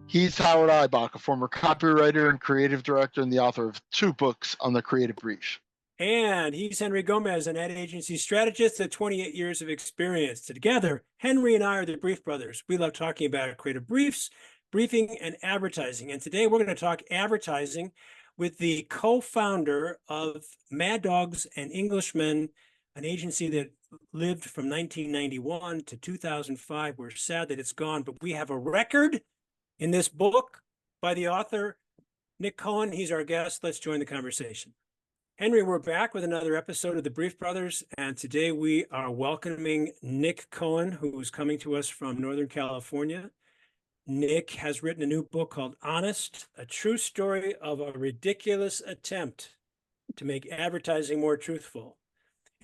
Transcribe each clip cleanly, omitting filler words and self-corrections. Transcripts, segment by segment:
He's Howard Ibach, a former copywriter and creative director and the author of 2 books on the creative brief. And he's Henry Gomez, an ad agency strategist with 28 years of experience. Together, Henry and I are the Brief Brothers. We love talking about creative briefs, briefing, and advertising. And today we're going to talk advertising with the co-founder of Mad Dogs and Englishmen, an agency that lived from 1991 to 2005. We're sad that it's gone, but we have a record in this book by the author, Nick Cohen. He's our guest. Let's join the conversation. Henry, we're back with another episode of the Brief Brothers, and today we are welcoming Nick Cohen, who's coming to us from Northern California. Nick has written a new book called Honest, a true story of a ridiculous attempt to make advertising more truthful.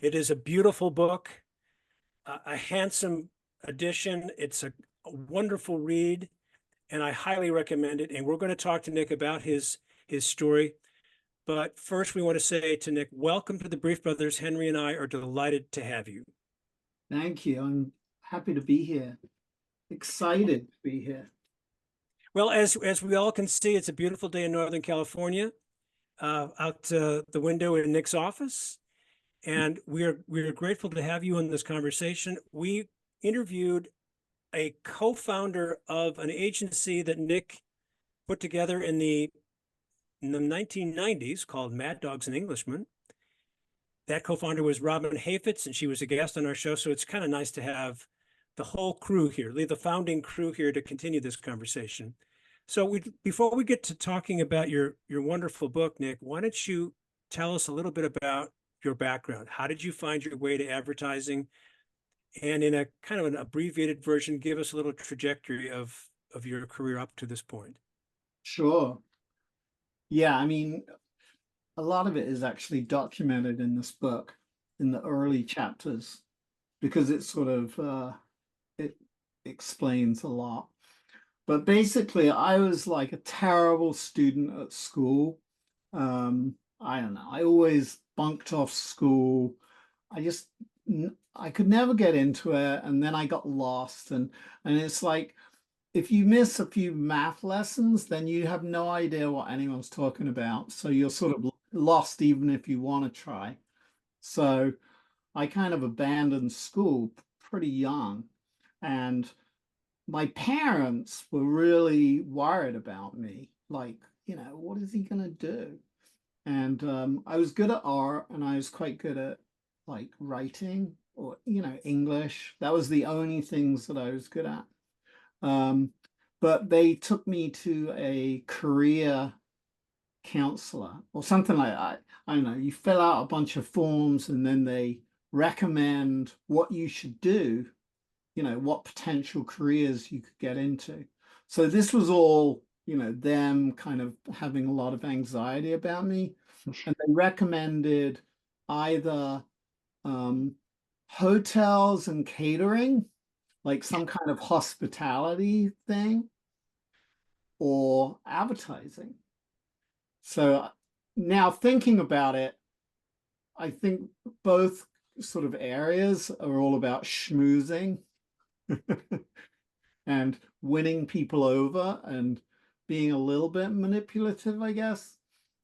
It is a beautiful book, a handsome edition. It's a wonderful read, and I highly recommend it. And we're going to talk to Nick about his story. But first, we want to say to Nick, welcome to the Brief Brothers. Henry and I are delighted to have you. Thank you. I'm happy to be here. Excited to be here. Well, as we all can see, it's a beautiful day in Northern California, out the window in Nick's office. And we're grateful to have you in this conversation. We interviewed a co-founder of an agency that Nick put together in the 1990s called Mad Dogs and Englishmen. That co-founder was Robin Hafitz, and she was a guest on our show. So it's kind of nice to have the whole crew here, the founding crew here to continue this conversation. So before we get to talking about your wonderful book, Nick, why don't you tell us a little bit about your background? How did you find your way to advertising? And in a kind of an abbreviated version, give us a little trajectory of your career up to this point. Sure. Yeah, I mean, a lot of it is actually documented in this book in the early chapters because it sort of it explains a lot. But basically, I was like a terrible student at school. I don't know. I always bunked off school. I could never get into it, and then I got lost. And it's like, if you miss a few math lessons, then you have no idea what anyone's talking about. So you're sort of lost even if you want to try. So I kind of abandoned school pretty young. And my parents were really worried about me. Like, what is he going to do? And I was good at art, and I was quite good at like writing or, English. That was the only things that I was good at. But they took me to a career counselor or something like that. I don't know. You fill out a bunch of forms and then they recommend what you should do, what potential careers you could get into. So this was all, them kind of having a lot of anxiety about me. And they recommended either hotels and catering, like some kind of hospitality thing, or advertising. So now thinking about it, I think both sort of areas are all about schmoozing and winning people over and being a little bit manipulative, I guess.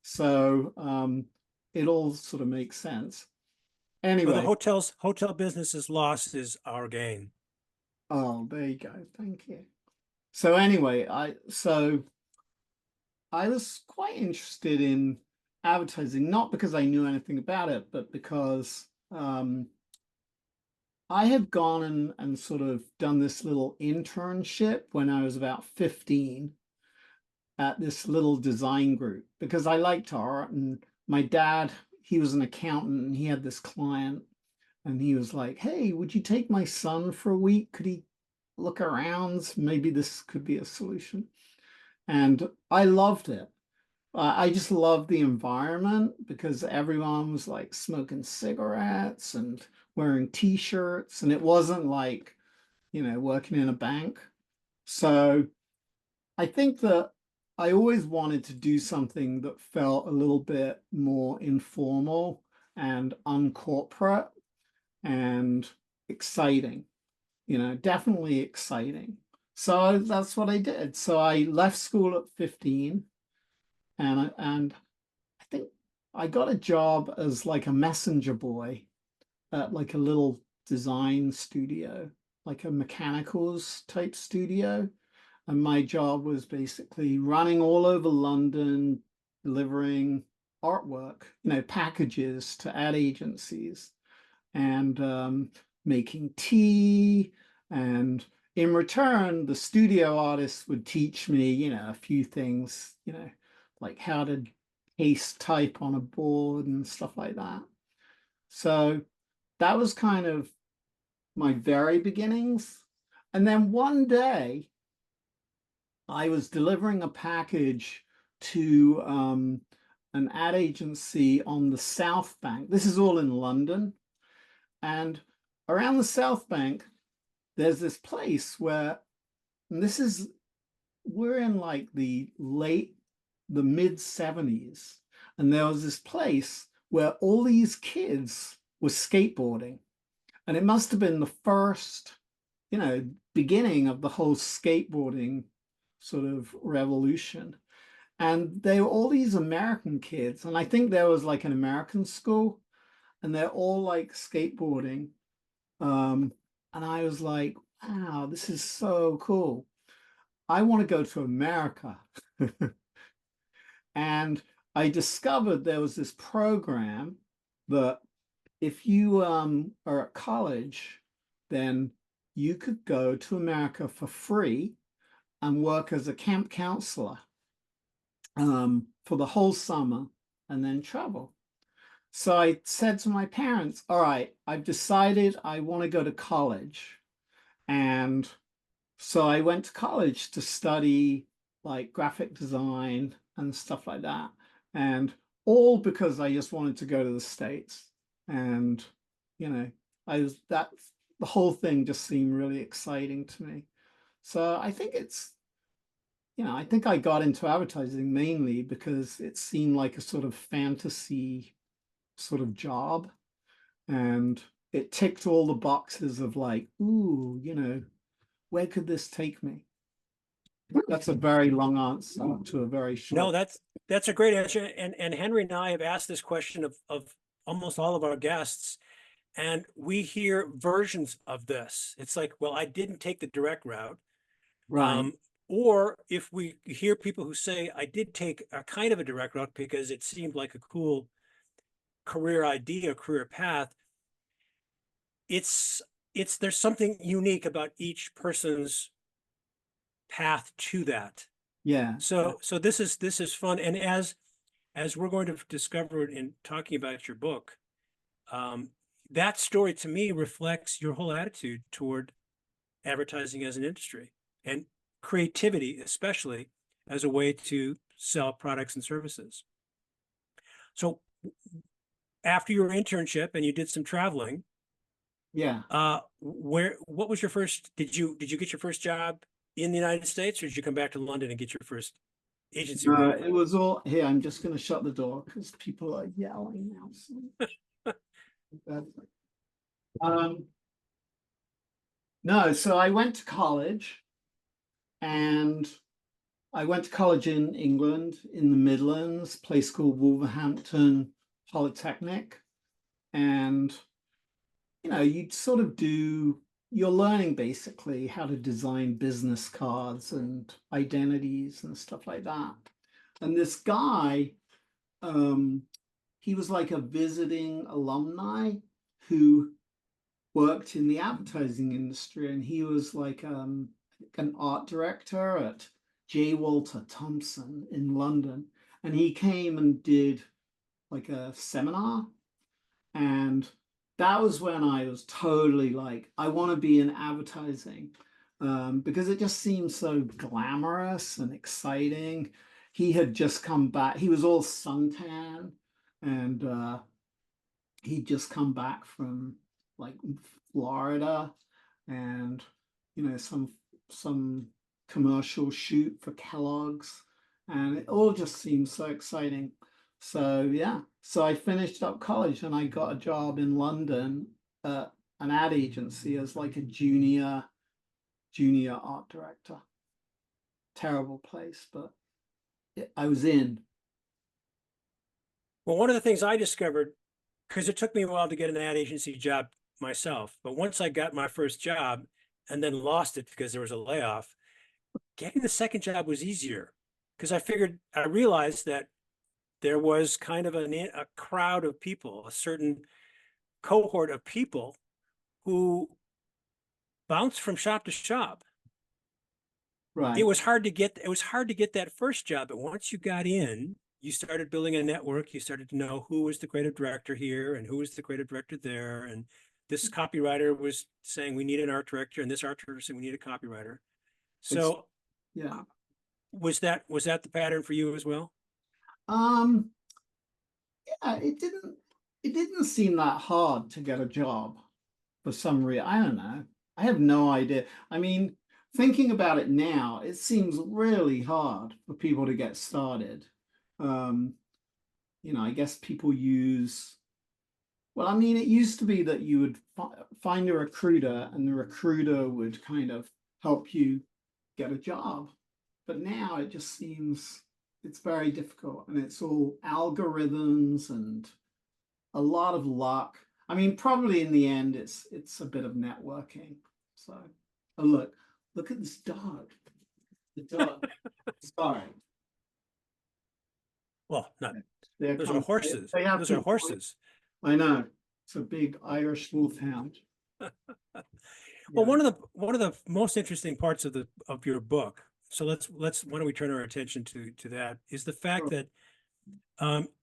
So it all sort of makes sense. Anyway. Well, the hotel business's loss is our gain. Oh, there you go. Thank you. So anyway, I was quite interested in advertising, not because I knew anything about it, but because I had gone and sort of done this little internship when I was about 15 at this little design group because I liked art, and my dad, he was an accountant, and he had this client. And he was like, hey, would you take my son for a week? Could he look around? Maybe this could be a solution. And I loved it. I just loved the environment because everyone was like smoking cigarettes and wearing T-shirts. And it wasn't like, working in a bank. So I think that I always wanted to do something that felt a little bit more informal and uncorporate and exciting, definitely exciting. So that's what I did. So I left school at 15, and I think I got a job as like a messenger boy at like a little design studio, like a mechanicals type studio. And my job was basically running all over London, delivering artwork, packages to ad agencies, and making tea. And in return, the studio artists would teach me, a few things, like how to paste type on a board and stuff like that. So that was kind of my very beginnings. And then one day I was delivering a package to an ad agency on the South Bank. This is all in London. And around the South Bank, there's this place where, and we're in like the mid 70s. And there was this place where all these kids were skateboarding. And it must have been the first, beginning of the whole skateboarding sort of revolution. And they were all these American kids. And I think there was like an American school, and they're all like skateboarding. And I was like, wow, this is so cool. I want to go to America. And I discovered there was this program that if you are at college, then you could go to America for free and work as a camp counselor for the whole summer and then travel. So I said to my parents, all right, I've decided I want to go to college. And so I went to college to study like graphic design and stuff like that. And all because I just wanted to go to the States. And, the whole thing just seemed really exciting to me. So I think I think I got into advertising mainly because it seemed like a sort of fantasy sort of job. And it ticked all the boxes of like, ooh, where could this take me? That's a very long answer to a very short. No, that's a great answer. And Henry and I have asked this question of almost all of our guests, and we hear versions of this. It's like, well, I didn't take the direct route. Right. Or if we hear people who say, I did take a kind of a direct route because it seemed like a cool career idea, career path. There's something unique about each person's path to that. Yeah. So this is fun. And as we're going to discover in talking about your book, that story to me reflects your whole attitude toward advertising as an industry and creativity, especially as a way to sell products and services. So after your internship and you did some traveling, Yeah. what was your first, did you get your first job in the United States, or did you come back to London and get your first agency work? It was all here. I'm just going to shut the door because people are yelling now. No, so I went to college, and I went to college in England, in the Midlands, a place called Wolverhampton Polytechnic. And, you'd sort of you're learning basically how to design business cards and identities and stuff like that. And this guy, he was like a visiting alumni who worked in the advertising industry, and he was like an art director at J. Walter Thompson in London. And he came and did like a seminar, and that was when I was totally like, I want to be in advertising, because it just seemed so glamorous and exciting. He had just come back. He was all suntan, and he'd just come back from like Florida, and some commercial shoot for Kellogg's, and it all just seemed so exciting. So yeah, so I finished up college and I got a job in London at an ad agency as like a junior junior art director. Terrible place, but I was in. Well, one of the things I discovered, because it took me a while to get an ad agency job myself, but once I got my first job and then lost it because there was a layoff, getting the second job was easier because I realized that there was kind of a crowd of people, a certain cohort of people who bounced from shop to shop. Right. It was hard to get that first job, but once you got in, you started building a network. You started to know who was the creative director here and who was the creative director there. And this copywriter was saying we need an art director, and this art director said we need a copywriter. So yeah. Was that the pattern for you as well? Yeah, it didn't seem that hard to get a job for some reason. I don't know. I have no idea. I mean, thinking about it now, it seems really hard for people to get started. You know, I guess people use, well, I mean, it used to be that you would find a recruiter and the recruiter would kind of help you get a job. But now it just seems it's very difficult, and it's all algorithms and a lot of luck. I mean, probably in the end, it's a bit of networking. So, oh, look at this dog. The dog. Sorry. Well, not Those are horses. Those are horses. I know. It's a big Irish wolfhound. Well, one of the most interesting parts of your book. So why don't we turn our attention to that, is the fact that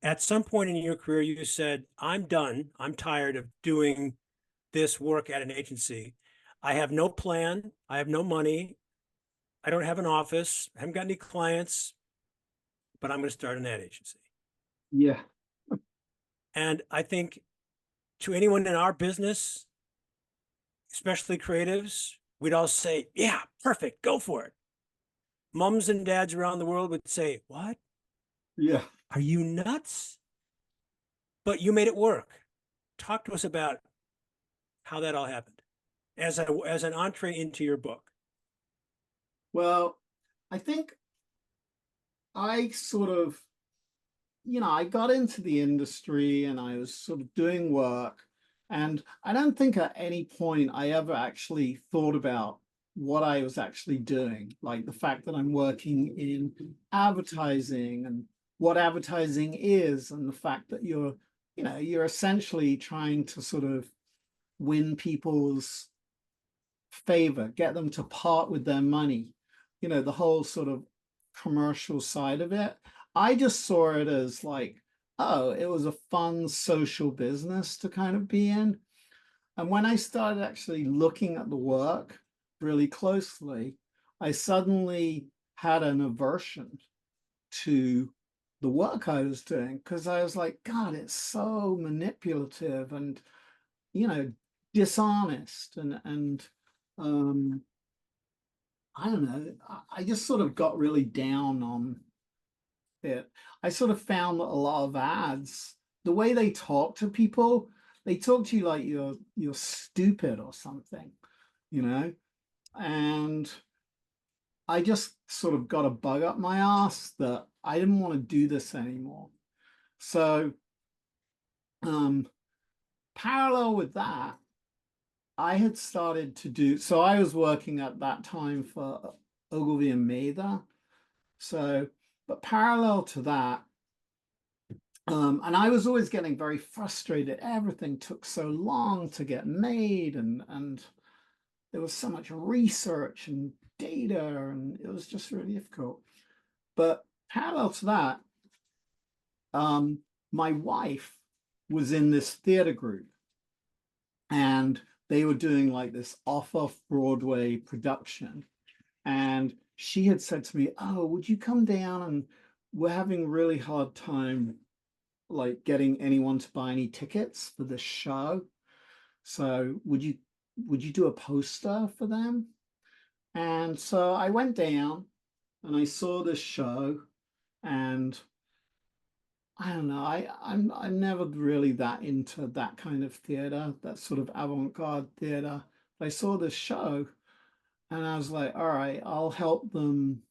at some point in your career you said, I'm done. I'm tired of doing this work at an agency. I have no plan. I have no money. I don't have an office. I haven't got any clients, but I'm going to start an ad agency. Yeah. And I think to anyone in our business, especially creatives, we'd all say, yeah, perfect, go for it. Mums and dads around the world would say, what? Yeah. Are you nuts? But you made it work. Talk to us about how that all happened as an entree into your book. Well, I think I sort of, you know, I got into the industry and I was sort of doing work. And I don't think at any point I ever actually thought about what I was actually doing, like the fact that I'm working in advertising and what advertising is, and the fact that you're essentially trying to sort of win people's favor, get them to part with their money, you know, the whole sort of commercial side of it. I just saw it as like, oh, it was a fun social business to kind of be in. And when I started actually looking at the work really closely, I suddenly had an aversion to the work I was doing, because I was like, God, it's so manipulative and, you know, dishonest and I don't know. I just sort of got really down on it. I sort of found that a lot of ads, the way they talk to people, they talk to you like you're stupid or something, you know? And I just sort of got a bug up my ass that I didn't want to do this anymore. So parallel with that, I had started to do, so I was working at that time for Ogilvy and Mather. So, but parallel to that, and I was always getting very frustrated. Everything took so long to get made, and there was so much research and data, and it was just really difficult. But parallel to that, my wife was in this theater group, and they were doing like this off-Broadway production. And she had said to me, oh, would you come down, and we're having a really hard time like getting anyone to buy any tickets for this show. So would you do a poster for them? And so I went down and I saw this show, and I don't know, I'm never really that into that kind of theater, that sort of avant-garde theater. But I saw this show And I was like, all right, I'll help them,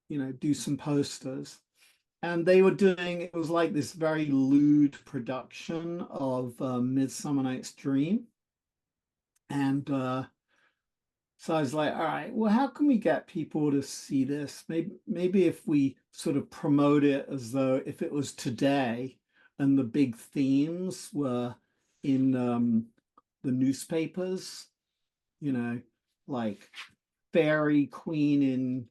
do some posters. And they were doing, it was like this very lewd production of Midsummer Night's Dream. And so I was like, all right, well, how can we get people to see this? Maybe if we sort of promote it as though if it was today and the big themes were in the newspapers, like fairy queen in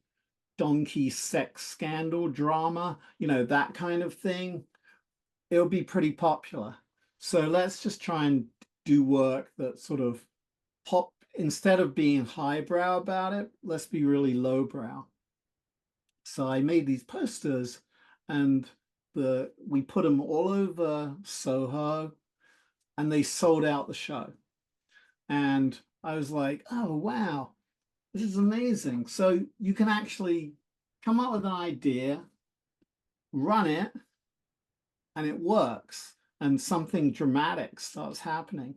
donkey sex scandal drama, that kind of thing, it'll be pretty popular. So let's just try and do work that sort of pop, instead of being highbrow about it, let's be really lowbrow. So I made these posters and we put them all over Soho and they sold out the show. And I was like, oh, wow, this is amazing. So you can actually come up with an idea, run it, and it works, and something dramatic starts happening.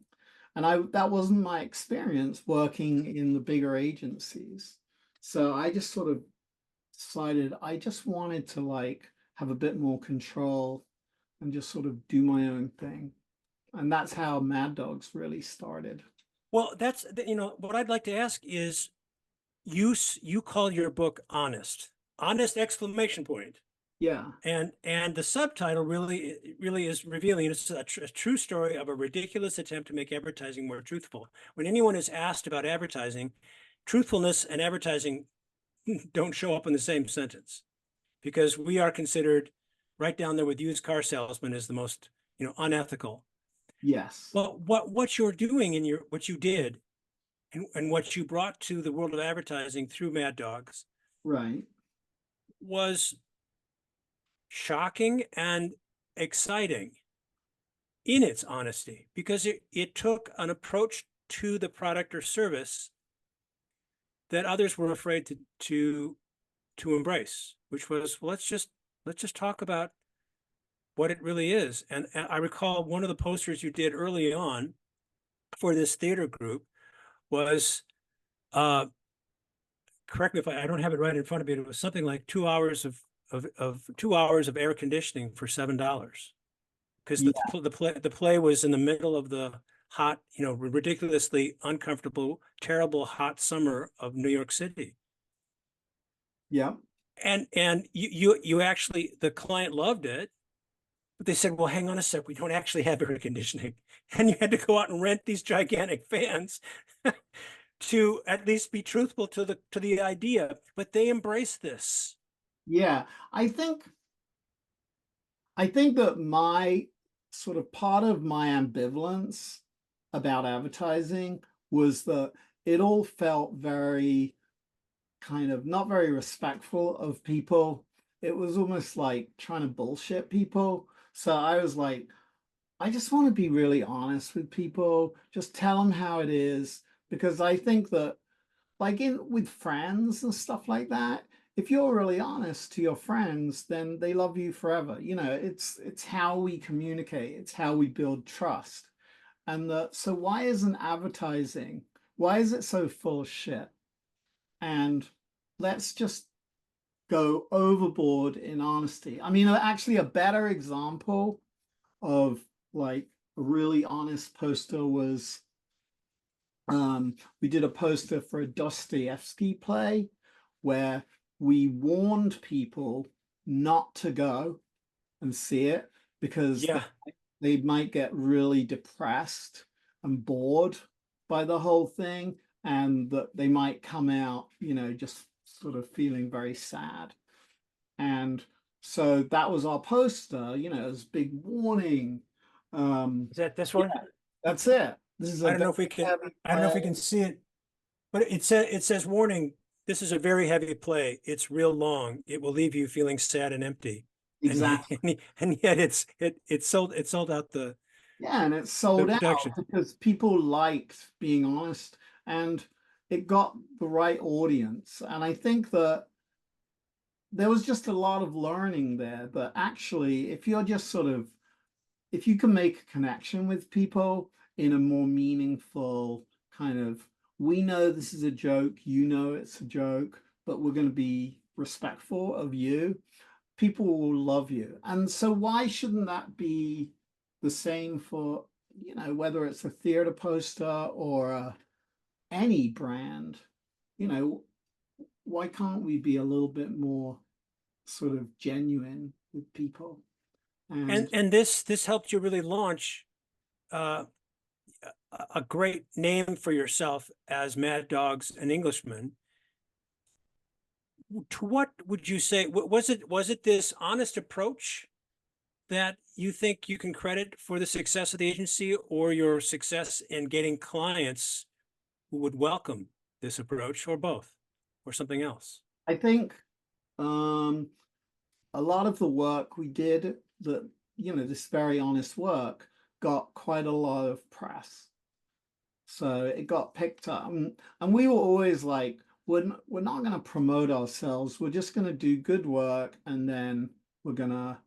And that wasn't my experience working in the bigger agencies. So I just sort of decided I just wanted to like have a bit more control and just sort of do my own thing. And that's how Mad Dogs really started. Well, that's, what I'd like to ask is, you call your book honest exclamation point. Yeah. And the subtitle really is revealing. It's a true story of a ridiculous attempt to make advertising more truthful. When anyone is asked about advertising, truthfulness and advertising don't show up in the same sentence, because we are considered right down there with used car salesmen as the most, unethical. Yes. Well, what you're doing in what you did and what you brought to the world of advertising through Mad Dogs Right. was shocking and exciting in its honesty, because it took an approach to the product or service that others were afraid to embrace, which was, well, let's just talk about what it really is. And I recall one of the posters you did early on for this theater group was, correct me if I don't have it right in front of me, it was something like 2 hours of 2 hours of air conditioning for $7, because the play was in the middle of the hot, ridiculously uncomfortable, terrible hot summer of New York City. Yeah. And you actually, the client loved it, but they said, well, hang on a sec, we don't actually have air conditioning. And you had to go out and rent these gigantic fans to at least be truthful to the idea. But they embraced this. Yeah. I think that my sort of part of my ambivalence about advertising was that it all felt very kind of not very respectful of people. It was almost like trying to bullshit people. So I was like, I just want to be really honest with people, just tell them how it is. Because I think that like with friends and stuff like that, if you're really honest to your friends, then they love you forever. It's how we communicate, it's how we build trust. And so why isn't advertising, why is it so full of shit? And let's just go overboard in honesty. I mean, actually, a better example of like a really honest poster was we did a poster for a Dostoevsky play where we warned people not to go and see it because they might get really depressed and bored by the whole thing, and that they might come out, just sort of feeling very sad. And so that was our poster, it was a big warning. Is that this one? That's it. This is I don't know if we can see it, but it says warning, this is a very heavy play. It's real long. It will leave you feeling sad and empty. Exactly. And yet it sold out the and it sold out production. because people liked being honest, and it got the right audience. And I think that there was just a lot of learning there, that actually if you're just sort of, if you can make a connection with people in a more meaningful kind of we know this is a joke, you know it's a joke, but we're going to be respectful of you. People will love you. And so why shouldn't that be the same for, whether it's a theater poster or any brand? Why can't we be a little bit more sort of genuine with people? And this helped you really launch uh, a great name for yourself as Mad Dogs and Englishmen. To what would you say was it this honest approach that you think you can credit for the success of the agency, or your success in getting clients who would welcome this approach, or both, or something else? I think a lot of the work we did, that this very honest work, got quite a lot of press. So it got picked up, and we were always like, we're not going to promote ourselves. We're just going to do good work, and then we're going to,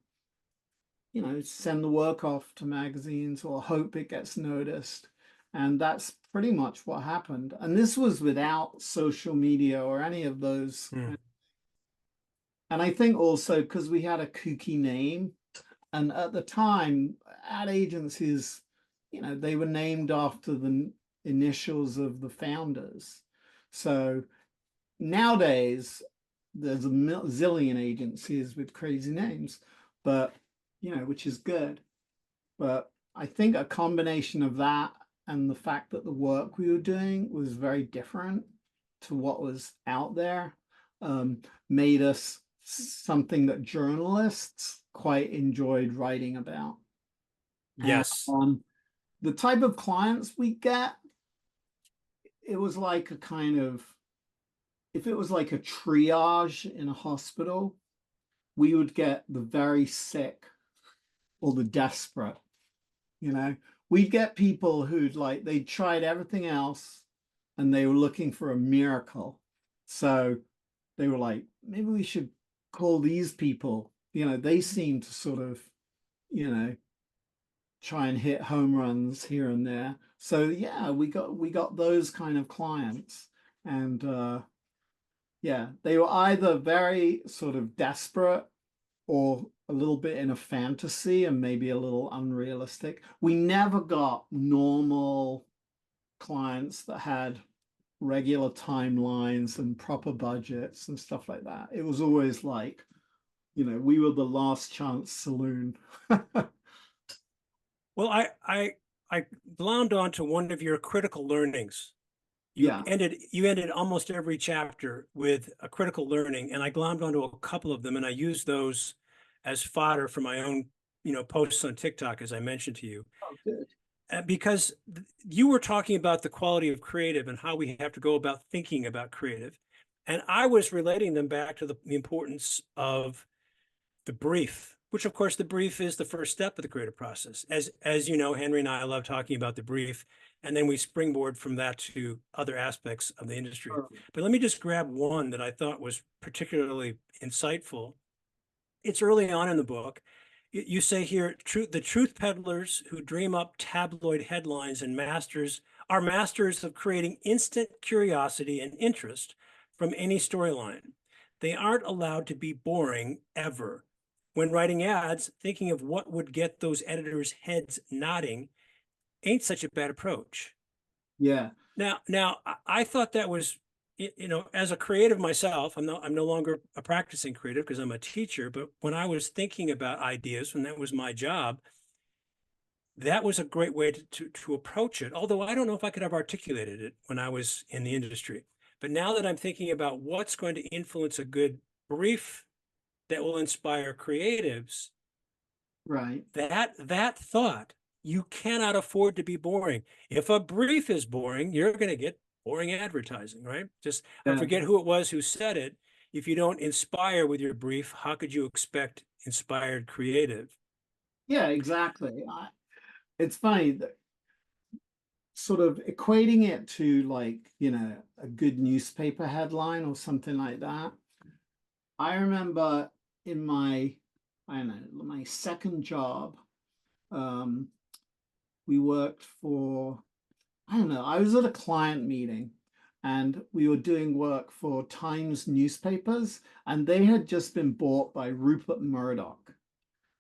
send the work off to magazines or hope it gets noticed. And that's pretty much what happened. And this was without social media or any of those. And I think also because we had a kooky name, and at the time, ad agencies, they were named after the initials of the founders. So nowadays, there's a zillion agencies with crazy names, but which is good. But I think a combination of that and the fact that the work we were doing was very different to what was out there, made us something that journalists quite enjoyed writing about. Yes. And, the type of clients we get, it was like a kind of, if it was like a triage in a hospital, we would get the very sick or the desperate. We'd get people who'd they'd tried everything else and they were looking for a miracle. So they were like, maybe we should call these people. They seem to sort of, try and hit home runs here and there. So yeah, we got those kind of clients. And yeah, they were either very sort of desperate or a little bit in a fantasy and maybe a little unrealistic. We never got normal clients that had regular timelines and proper budgets and stuff like that. It was always like, we were the last chance saloon. Well, I glommed onto one of your critical learnings. You ended almost every chapter with a critical learning, and I glommed onto a couple of them, and I used those as fodder for my own, posts on TikTok, as I mentioned to you. Oh, good. Because you were talking about the quality of creative and how we have to go about thinking about creative, and I was relating them back to the importance of the brief, which of course the brief is the first step of the creative process. As you know, Henry and I love talking about the brief, and then we springboard from that to other aspects of the industry. Sure. But let me just grab one that I thought was particularly insightful. It's early on in the book. You say here, the truth peddlers who dream up tabloid headlines and are masters of creating instant curiosity and interest from any storyline. They aren't allowed to be boring ever. When writing ads, thinking of what would get those editors' heads nodding ain't such a bad approach. Yeah. Now, I thought that was, as a creative myself, I'm no longer a practicing creative because I'm a teacher, but when I was thinking about ideas, when that was my job, that was a great way to approach it. Although I don't know if I could have articulated it when I was in the industry. But now that I'm thinking about what's going to influence a good brief that will inspire creatives, right, that thought, you cannot afford to be boring. If a brief is boring, you're going to get boring advertising, right? I forget who it was who said it. If you don't inspire with your brief, how could you expect inspired creative? Yeah, exactly. It's funny that sort of equating it to a good newspaper headline or something like that. I remember in my second job, we worked for, I was at a client meeting and we were doing work for Times newspapers, and they had just been bought by Rupert Murdoch.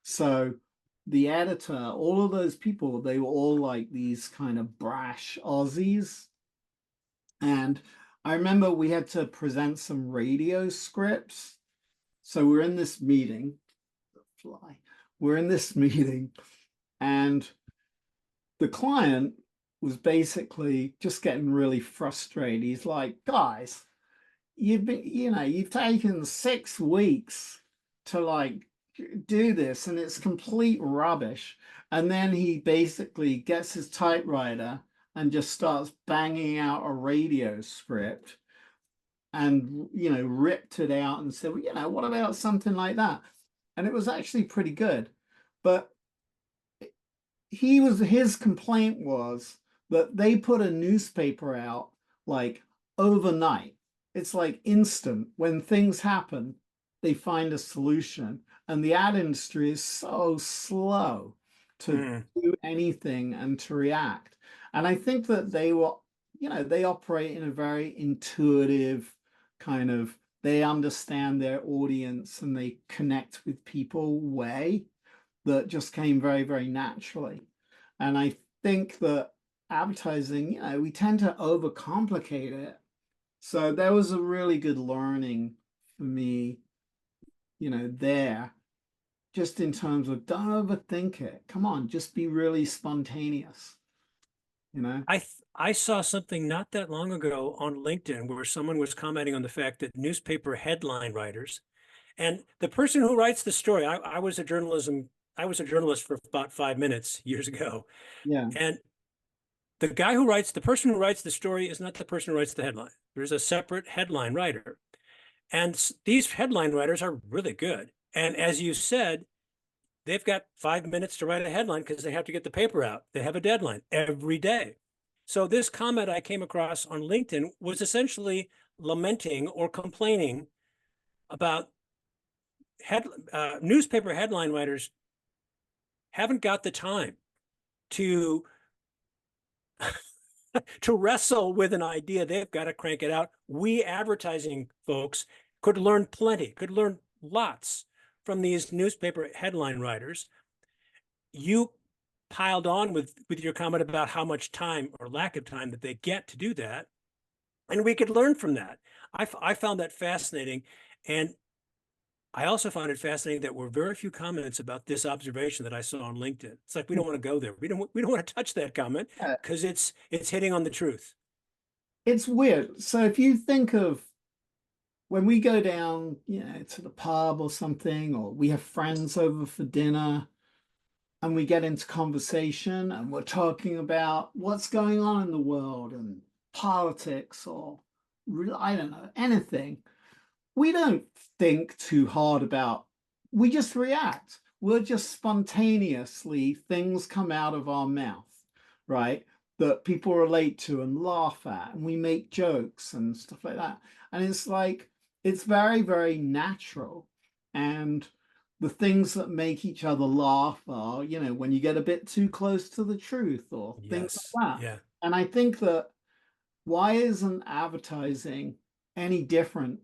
So the editor, all of those people, they were all like these kind of brash Aussies. And I remember we had to present some radio scripts. So we're in this meeting, we're in this meeting, and the client was basically just getting really frustrated. He's like, guys, you've taken 6 weeks to like do this and it's complete rubbish. And then he basically gets his typewriter and just starts banging out a radio script and, ripped it out and said, well, what about something like that? And it was actually pretty good. But his complaint was that they put a newspaper out like overnight. It's like instant. When things happen, they find a solution. And the ad industry is so slow to do anything and to react. And I think that they operate in a very intuitive kind of, they understand their audience and they connect with people way that just came very, very naturally. And I think that advertising, we tend to overcomplicate it. So there was a really good learning for me, there, just in terms of don't overthink it. Come on, just be really spontaneous. I saw something not that long ago on LinkedIn where someone was commenting on the fact that newspaper headline writers, and the person who writes the story, I was a journalist for about 5 minutes years ago. Yeah. And the person who writes the story is not the person who writes the headline. There's a separate headline writer. And these headline writers are really good. And as you said, they've got 5 minutes to write a headline because they have to get the paper out. They have a deadline every day. So this comment I came across on LinkedIn was essentially lamenting or complaining about newspaper headline writers haven't got the time to to wrestle with an idea. They've got to crank it out. We advertising folks could learn lots from these newspaper headline writers. You piled on with your comment about how much time or lack of time that they get to do that. And we could learn from that. I found that fascinating. And I also found it fascinating that there were very few comments about this observation that I saw on LinkedIn. It's like, we don't want to go there. We don't want to touch that comment because it's hitting on the truth. It's weird. So if you think of when we go down, to the pub or something, or we have friends over for dinner and we get into conversation and we're talking about what's going on in the world and politics or I don't know, anything. We don't think too hard about, we just react. We're just spontaneously, things come out of our mouth, right? That people relate to and laugh at, and we make jokes and stuff like that. And it's like, it's very, very natural. And the things that make each other laugh are, when you get a bit too close to the truth or things like that. Yeah. And I think that why isn't advertising any different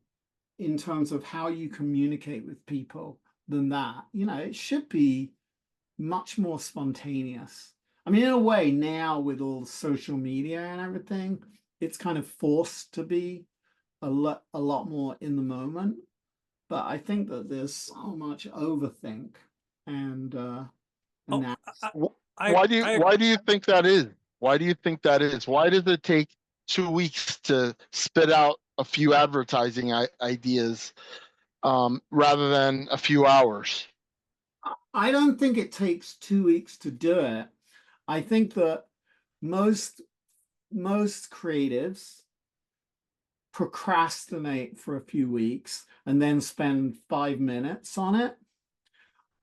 in terms of how you communicate with people than that? It should be much more spontaneous. I mean, in a way, now with all the social media and everything, it's kind of forced to be a lot more in the moment. But I think that there's so much overthink and why do you think that is? Why do you think that is? Why does it take 2 weeks to spit out a few advertising ideas rather than a few hours? I don't think it takes 2 weeks to do it. I think that most creatives procrastinate for a few weeks and then spend 5 minutes on it.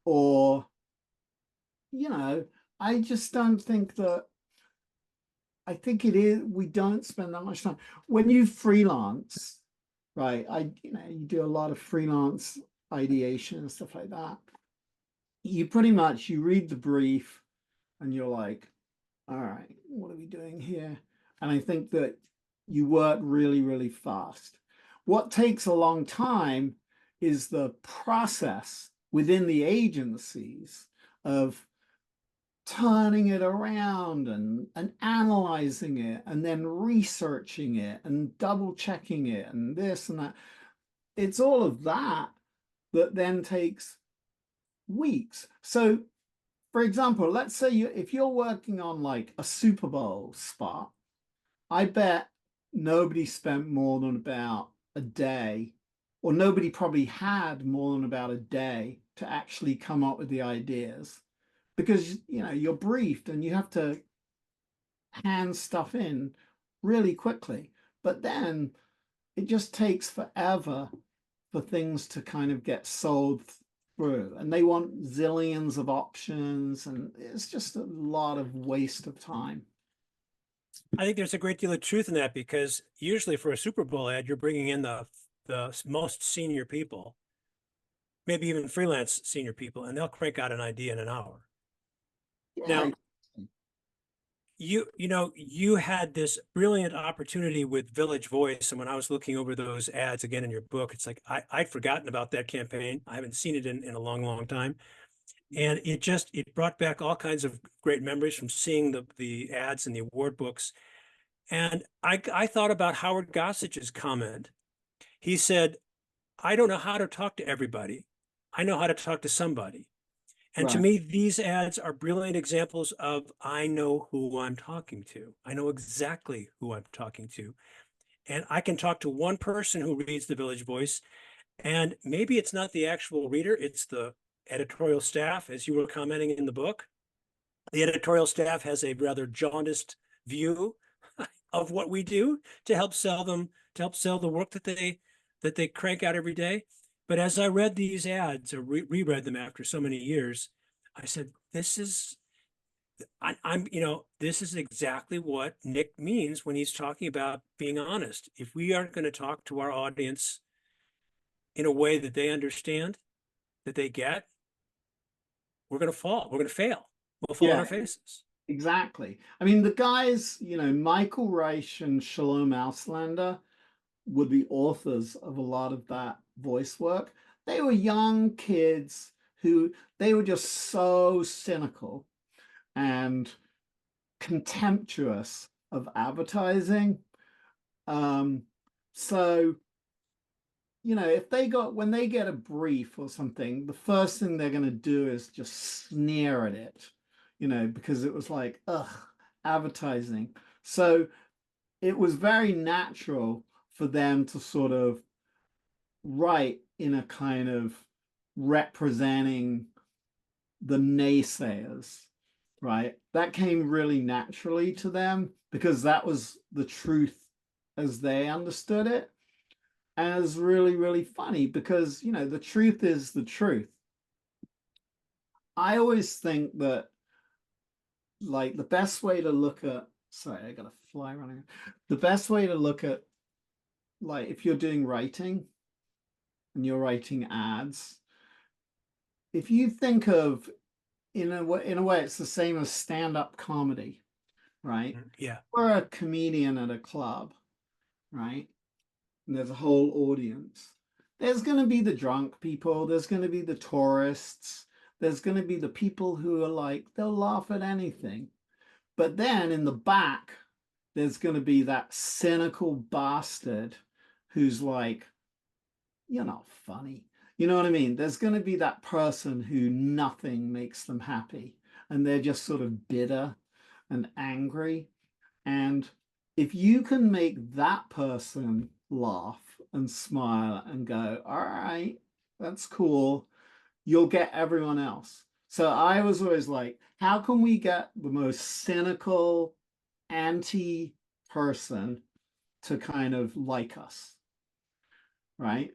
Or, I just don't think that, I think it is, we don't spend that much time. When you freelance, right, you do a lot of freelance ideation and stuff like that. You pretty much, you read the brief and you're like, all right, what are we doing here? And I think that you work really, really fast. What takes a long time is the process within the agencies of turning it around and analyzing it and then researching it and double checking it and this and that. It's all of that that then takes weeks. So, for example, let's say if you're working on like a Super Bowl spot, I bet nobody spent more than about a day, or nobody probably had more than about a day to actually come up with the ideas, because you're briefed and you have to hand stuff in really quickly. But then it just takes forever for things to kind of get sold through, and they want zillions of options, and it's just a lot of waste of time. I think there's a great deal of truth in that, because usually for a Super Bowl ad, you're bringing in the most senior people, maybe even freelance senior people, and they'll crank out an idea in an hour. Yeah. Now, you had this brilliant opportunity with Village Voice, and when I was looking over those ads again in your book, it's like I'd forgotten about that campaign. I haven't seen it in a long, long time. And it brought back all kinds of great memories from seeing the ads and the award books. And I thought about Howard Gossich's comment. He said, I don't know how to talk to everybody. I know how to talk to somebody. And to Right. me, these ads are brilliant examples of I know who I'm talking to. I know exactly who I'm talking to. And I can talk to one person who reads the Village Voice, and maybe it's not the actual reader, it's the editorial staff, as you were commenting in the book. The editorial staff has a rather jaundiced view of what we do to help sell the work that they crank out every day. But as I read these ads, or reread them after so many years, I said, this is exactly what Nick means when he's talking about being honest. If we aren't going to talk to our audience in a way that they understand, that they get, we're going to fall. We're going to fail. We'll fall on our faces. Exactly. I mean, the guys, Michael Reich and Shalom Auslander were the authors of a lot of that voice work. They were young kids who they were just so cynical and contemptuous of advertising. So, when they get a brief or something, the first thing they're going to do is just sneer at it, because it was like, ugh, advertising. So it was very natural for them to sort of write in a kind of representing the naysayers, right? That came really naturally to them because that was the truth as they understood it. And it's really, really funny because, the truth is the truth. I always think that, like, the best way to look at, sorry, I got a fly running. The best way to look at, like, if you're doing writing and you're writing ads, if you think of, in a way, it's the same as stand-up comedy, right? Yeah. We're a comedian at a club, right? And there's a whole audience. There's going to be the drunk people. There's going to be the tourists. There's going to be the people who are like, they'll laugh at anything. But then in the back, there's going to be that cynical bastard who's like, you're not funny. You know what I mean? There's going to be that person who nothing makes them happy. And they're just sort of bitter and angry. And if you can make that person laugh and smile and go, all right, that's cool, you'll get everyone else. So I was always like, how can we get the most cynical anti person to kind of like us, right?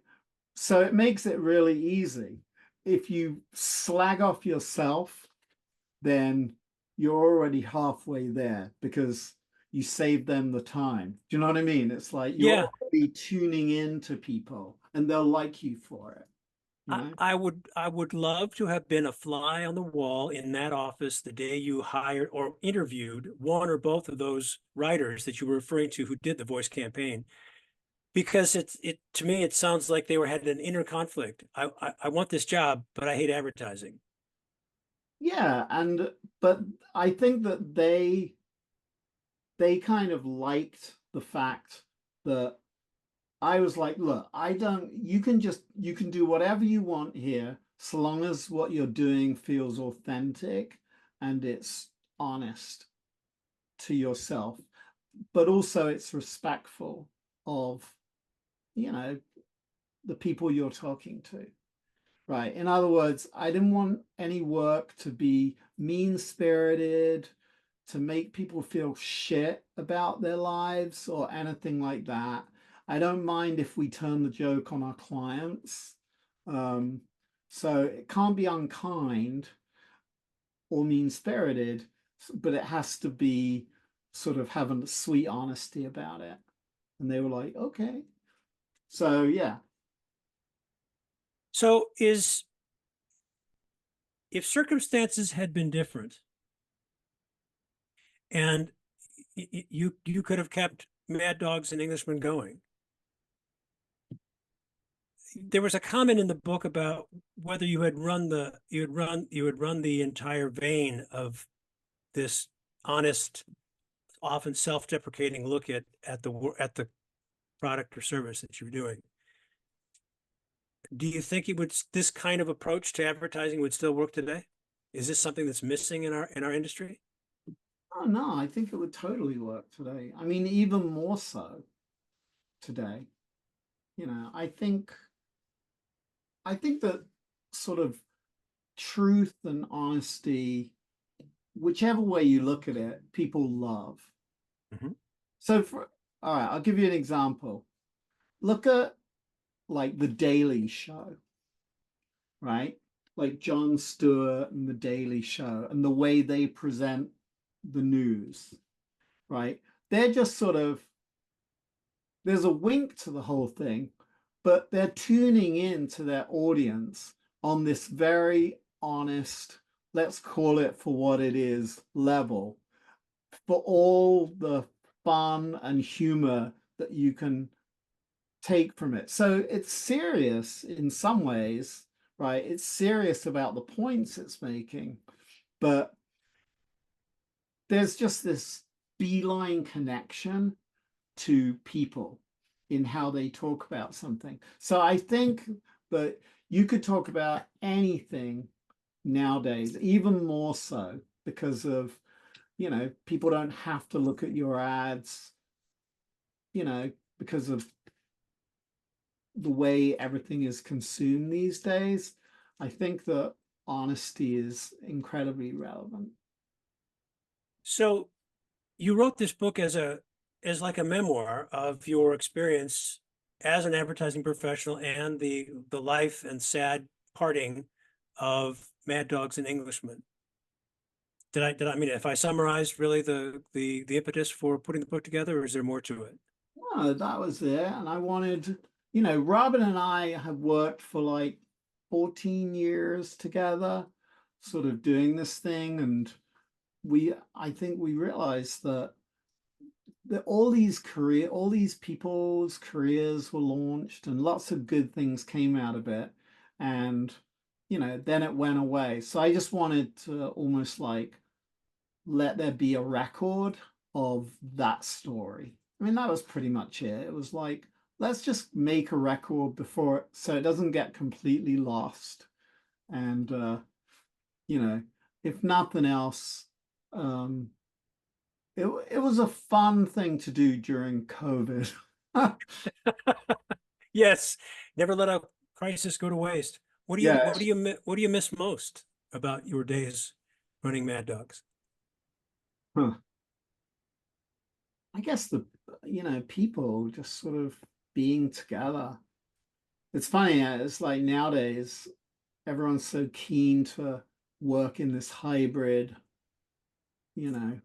So it makes it really easy. If you slag off yourself, then you're already halfway there because you save them the time. Do you know what I mean? It's like you're already tuning in to people and they'll like you for it. you know? I would love to have been a fly on the wall in that office the day you hired or interviewed one or both of those writers that you were referring to who did the voice campaign, because it to me it sounds like they had an inner conflict. I want this job, but I hate advertising. Yeah, but I think that they kind of liked the fact that I was like, look, you can do whatever you want here, so long as what you're doing feels authentic and it's honest to yourself, but also it's respectful of, you know, the people you're talking to. Right. In other words, I didn't want any work to be mean-spirited, to make people feel shit about their lives or anything like that. I don't mind if we turn the joke on our clients. So it can't be unkind or mean-spirited, but it has to be sort of having a sweet honesty about it. And they were like, okay. So yeah. So if circumstances had been different and you could have kept Mad Dogs and Englishmen going. There was a comment in the book about whether you had run the entire vein of this honest, often self-deprecating look at the product or service that you were doing. Do you think this kind of approach to advertising would still work today? Is this something that's missing in our industry? Oh no, I think it would totally work today. I mean, even more so today. You know, I think that sort of truth and honesty, whichever way you look at it, people love. Mm-hmm. So all right, I'll give you an example. Look at like The Daily Show, right? Like Jon Stewart and The Daily Show and the way they present the news, right? They're just sort of, there's a wink to the whole thing, but they're tuning in to their audience on this very honest, let's call it for what it is, level, for all the fun and humor that you can take from it. So it's serious in some ways, right? It's serious about the points it's making, but there's just this beeline connection to people in how they talk about something. So I think that you could talk about anything nowadays, even more so because of, you know, people don't have to look at your ads, you know, because of the way everything is consumed these days. I think that honesty is incredibly relevant. So you wrote this book as like a memoir of your experience as an advertising professional and the life and sad parting of Mad Dogs and Englishmen. Did I mean, if I summarized really the impetus for putting the book together, or is there more to it? No, that was it. And I wanted, you know, Robin and I have worked for like 14 years together, sort of doing this thing. And I think we realized that all these people's careers were launched and lots of good things came out of it. And, you know, then it went away. So I just wanted to almost like let there be a record of that story. I mean, that was pretty much it. It was like, let's just make a record before, so it doesn't get completely lost. And, you know, if nothing else, it was a fun thing to do during COVID. Yes, never let a crisis go to waste. What Yeah. do you miss most about your days running Mad Dogs? Huh. I guess you know, people just sort of being together. It's funny, it's like nowadays, everyone's so keen to work in this hybrid, you know,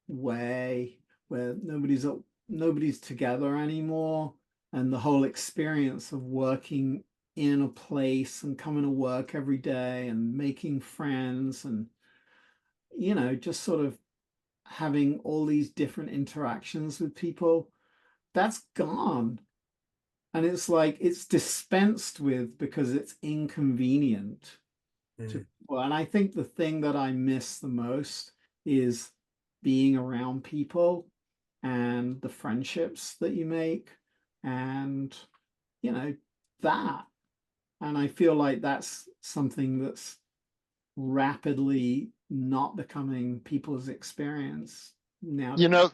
way where nobody's together anymore. And the whole experience of working in a place and coming to work every day and making friends and, you know, just sort of having all these different interactions with people, that's gone. And it's like it's dispensed with because it's inconvenient to people. And I think the thing that I miss the most is being around people and the friendships that you make and, you know, that. And I feel like that's something that's rapidly not becoming people's experience now. You know,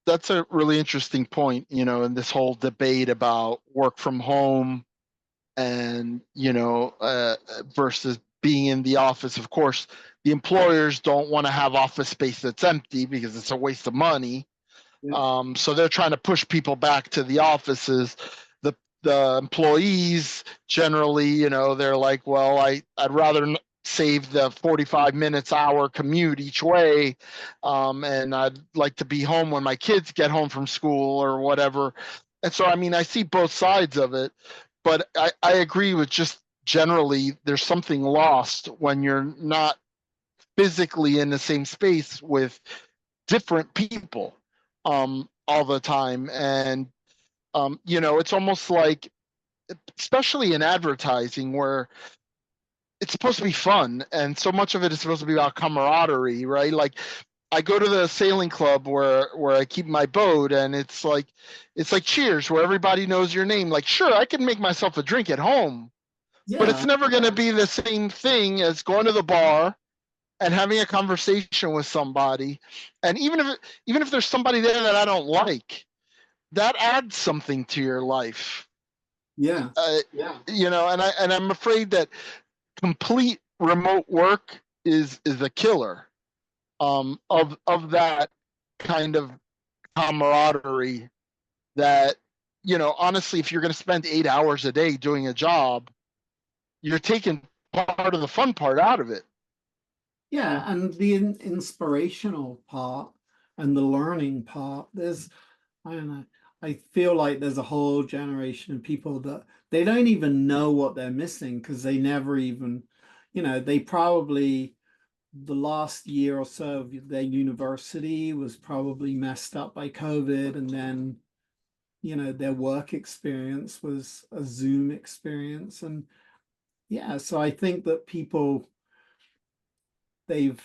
that's a really interesting point, you know, in this whole debate about work from home and, you know, versus being in the office. Of course, the employers don't want to have office space that's empty because it's a waste of money. Yeah. So they're trying to push people back to the offices. The employees generally, you know, they're like, well, I'd rather save the 45 minutes hour commute each way, and I'd like to be home when my kids get home from school or whatever. And so, I mean, I see both sides of it, but I agree with just generally there's something lost when you're not physically in the same space with different people all the time. And you know, it's almost like, especially in advertising, where it's supposed to be fun and so much of it is supposed to be about camaraderie, right? Like I go to the sailing club where I keep my boat, and it's like Cheers, where everybody knows your name. Like, sure, I can make myself a drink at home, but it's Yeah. never going to be the same thing as going to the bar and having a conversation with somebody. And even if there's somebody there that I don't like, that adds something to your life. Yeah. You know, and I'm afraid that complete remote work is a killer of that kind of camaraderie that, you know, honestly, if you're going to spend 8 hours a day doing a job, you're taking part of the fun part out of it. Yeah, and the inspirational part and the learning part, I don't know, I feel like there's a whole generation of people that they don't even know what they're missing because they never even, you know, they probably, the last year or so of their university was probably messed up by COVID, and then, you know, their work experience was a Zoom experience. And yeah, so I think that people, they're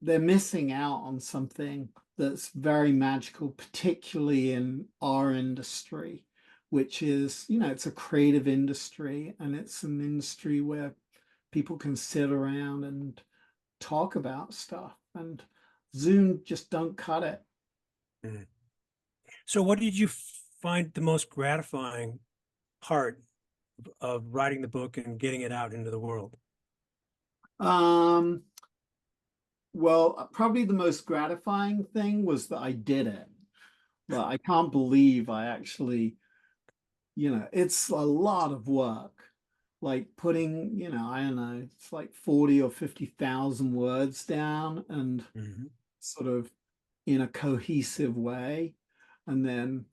missing out on something that's very magical, particularly in our industry, which is, you know, it's a creative industry, and it's an industry where people can sit around and talk about stuff, and Zoom just don't cut it. So what did you find the most gratifying part of writing the book and getting it out into the world? Well, probably the most gratifying thing was that I did it. But I can't believe I actually, you know, it's a lot of work. Like putting, you know, I don't know, it's like 40 or 50,000 words down and sort of in a cohesive way. And then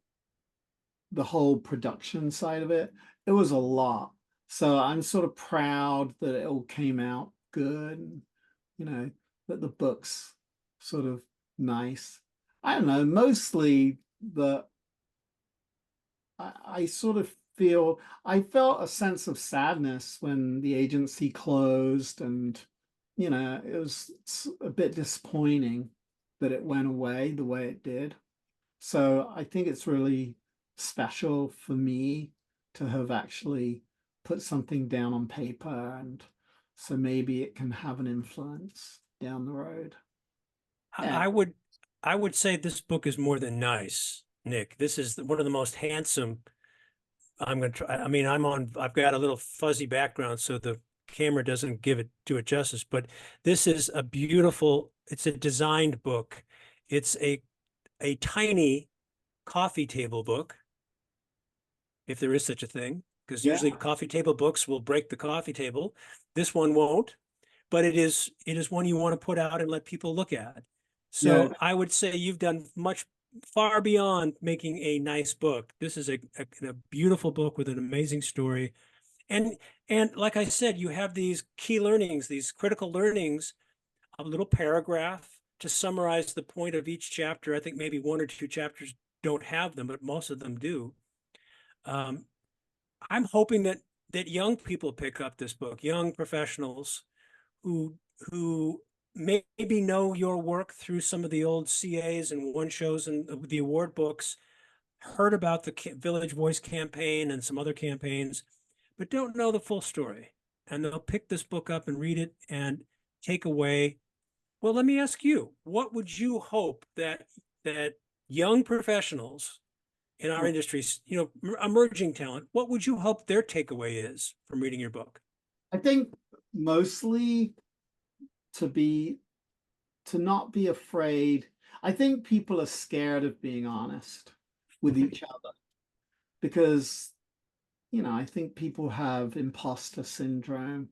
the whole production side of it, it was a lot. So I'm sort of proud that it all came out good, and, you know, that the book's sort of nice. I don't know, mostly the I sort of feel I felt a sense of sadness when the agency closed, and you know, it was a bit disappointing that it went away the way it did. So I think it's really special for me to have actually put something down on paper, and so maybe it can have an influence down the road. I would say this book is more than nice, Nick. This is one of the most handsome. I'm going to try. I mean, I've got a little fuzzy background, so the camera doesn't do it justice, but this is a beautiful, it's a designed book. It's a tiny coffee table book, if there is such a thing, because usually coffee table books will break the coffee table. This one won't, but it is one you want to put out and let people look at. So I would say you've done much far beyond making a nice book. This is a beautiful book with an amazing story. And like I said, you have these key learnings, these critical learnings, a little paragraph to summarize the point of each chapter. I think maybe one or two chapters don't have them, but most of them do. I'm hoping that young people pick up this book, young professionals who maybe know your work through some of the old CAs and one shows and the award books, heard about the Village Voice campaign and some other campaigns, but don't know the full story. And they'll pick this book up and read it and take away. Well, let me ask you, what would you hope that young professionals in our industries, emerging talent, what would you hope their takeaway is from reading your book? I think mostly to not be afraid. I think people are scared of being honest with each other because, I think people have imposter syndrome.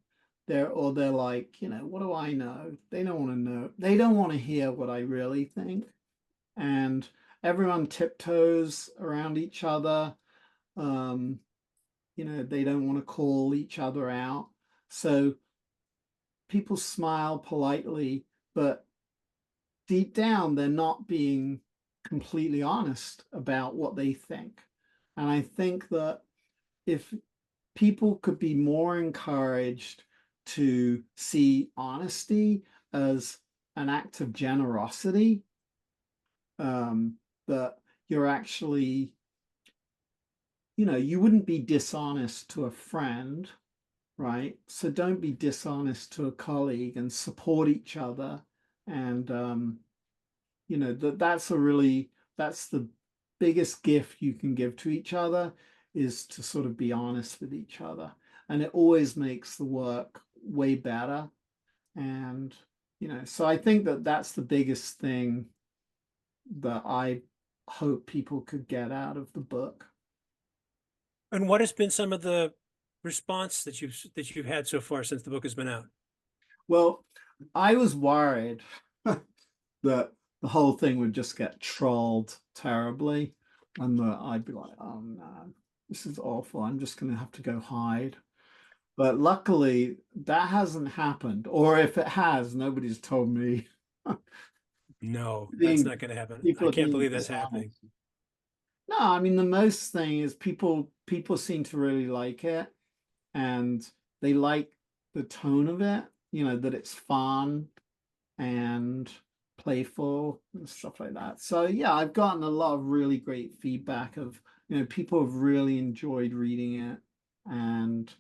They're like, what do I know? They don't want to know. They don't want to hear what I really think. And everyone tiptoes around each other. They don't want to call each other out. So people smile politely, but deep down, they're not being completely honest about what they think. And I think that if people could be more encouraged to see honesty as an act of generosity, that you're actually, you wouldn't be dishonest to a friend, right? So don't be dishonest to a colleague and support each other. And, that's the biggest gift you can give to each other is to sort of be honest with each other. And it always makes the work way better. And, so I think that that's the biggest thing that I hope people could get out of the book. And what has been some of the response that you've had so far since the book has been out? Well, I was worried that the whole thing would just get trolled terribly, and that I'd be like, oh no, this is awful. I'm just going to have to go hide. But luckily, that hasn't happened. Or if it has, nobody's told me. No, that's not going to happen. I can't believe that's happening. No, I mean, the most thing is people seem to really like it, and they like the tone of it, that it's fun and playful and stuff like that. So yeah, I've gotten a lot of really great feedback of, people have really enjoyed reading it, and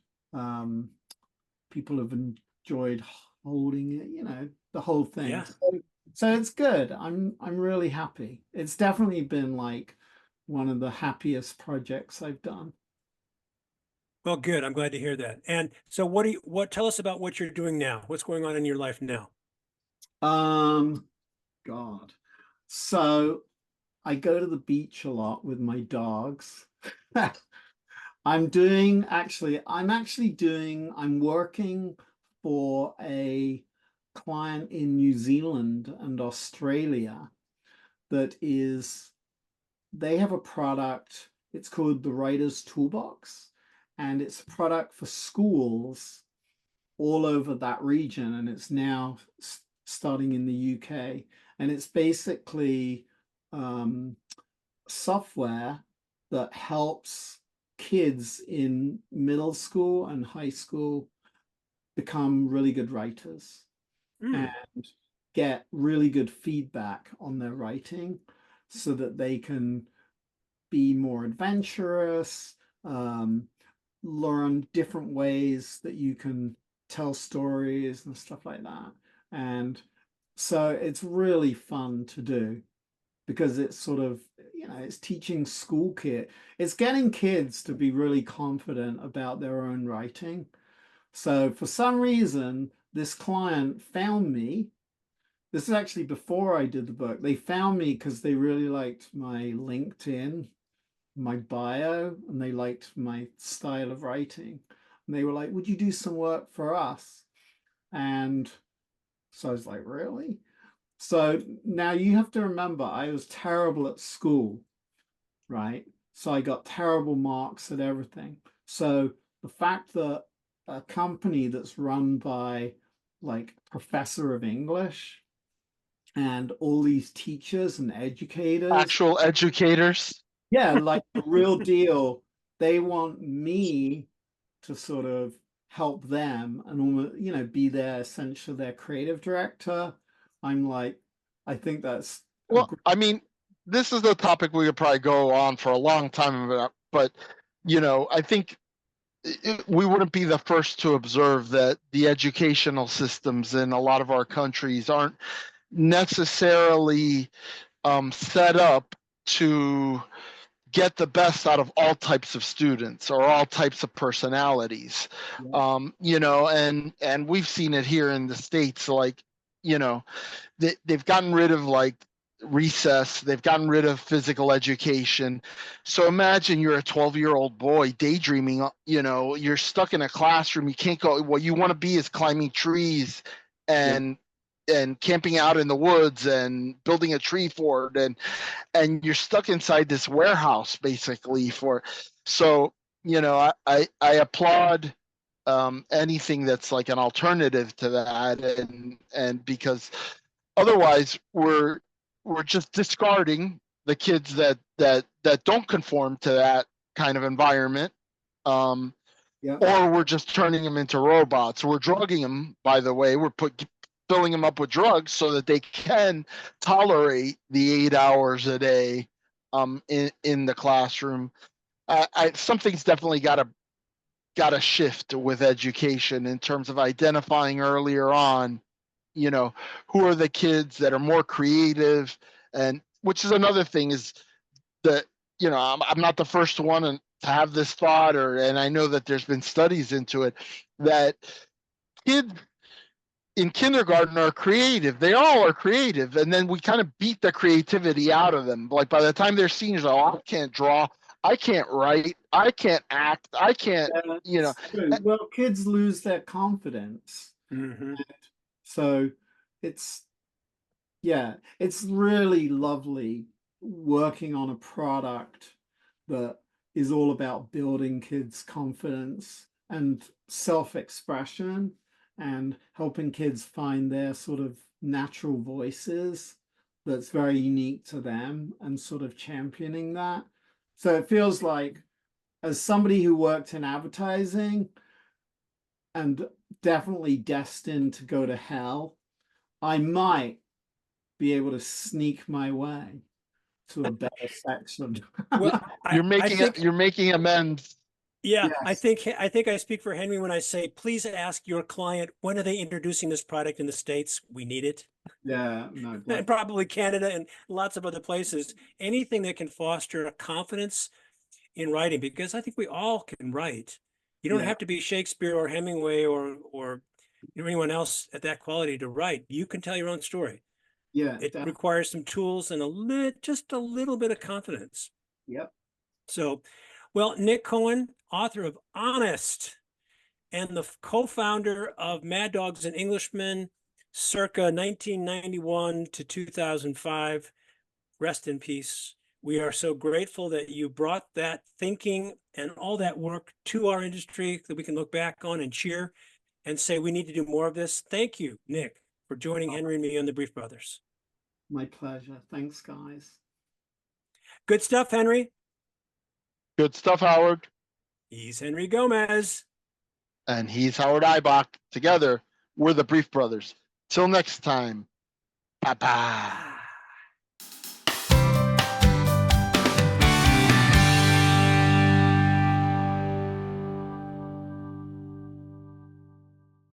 people have enjoyed holding it, the whole thing. Yeah. So it's good. I'm really happy. It's definitely been like one of the happiest projects I've done. Well, good. I'm glad to hear that. And so tell us about what you're doing now. What's going on in your life now? God. So I go to the beach a lot with my dogs. I'm working for a client in New Zealand and Australia they have a product, it's called the Writer's Toolbox, and it's a product for schools all over that region, and it's now starting in the UK. And it's basically software that helps kids in middle school and high school become really good writers and get really good feedback on their writing so that they can be more adventurous, learn different ways that you can tell stories and stuff like that. And so it's really fun to do because it's sort of, it's teaching school kids. It's getting kids to be really confident about their own writing. So for some reason, this client found me. This is actually before I did the book. They found me because they really liked my LinkedIn, my bio, and they liked my style of writing. And they were like, would you do some work for us? And so I was like, really? So now you have to remember, I was terrible at school, right? So I got terrible marks at everything. So the fact that a company that's run by like professor of English and all these teachers and educators, Actual educators. yeah, like the real deal, they want me to sort of help them and almost, you know, be their essentially their creative director. I'm like, I think that's Well, I mean, this is a topic we could probably go on for a long time about, but you know, I think we wouldn't be the first to observe that the educational systems in a lot of our countries aren't necessarily set up to get the best out of all types of students or all types of personalities. You know, and we've seen it here in the States, like, you know, they've gotten rid of like recess, they've gotten rid of physical education. So imagine you're a 12-year-old boy daydreaming, you know, you're stuck in a classroom, you can't go, what you want to be is climbing trees and camping out in the woods and building a tree fort, and you're stuck inside this warehouse basically for. So, you know, I applaud anything that's like an alternative to that, and because otherwise we're just discarding the kids that don't conform to that kind of environment, or we're just turning them into robots. We're drugging them, by the way. We're filling them up with drugs so that they can tolerate the 8 hours a day in the classroom. Something's definitely got to shift with education in terms of identifying earlier on, you know, who are the kids that are more creative, and which is another thing is that, you know, I'm not the first one to have this thought, and I know that there's been studies into it, that kids in kindergarten are creative. They all are creative, and then we kind of beat the creativity out of them. Like by the time they're seniors, oh, I can't draw, I can't write, I can't act, I can't, you know. Well, kids lose their confidence. So it's really lovely working on a product that is all about building kids' confidence and self-expression and helping kids find their sort of natural voices that's very unique to them and sort of championing that. So it feels like, as somebody who worked in advertising and definitely destined to go to hell, I might be able to sneak my way to a better section. Well, you're making amends. Yeah, Yes. I think I speak for Henry when I say, please ask your client, when are they introducing this product in the States? We need it. Yeah, no. And probably Canada and lots of other places. Anything that can foster a confidence in writing, because I think we all can write. You don't have to be Shakespeare or Hemingway or anyone else at that quality to write. You can tell your own story. Yeah, it requires some tools and just a little bit of confidence. Yep. So, well, Nick Cohen, author of Honest and the co-founder of Mad Dogs and Englishmen, circa 1991 to 2005. Rest in peace. We are so grateful that you brought that thinking and all that work to our industry that we can look back on and cheer and say we need to do more of this. Thank you, Nick, for joining Henry and me on the Brief Brothers. My pleasure. Thanks, guys. Good stuff, Henry. Good stuff, Howard. He's Henry Gomez. And he's Howard Ibach. Together, we're the Brief Brothers. Till next time. Bye-bye.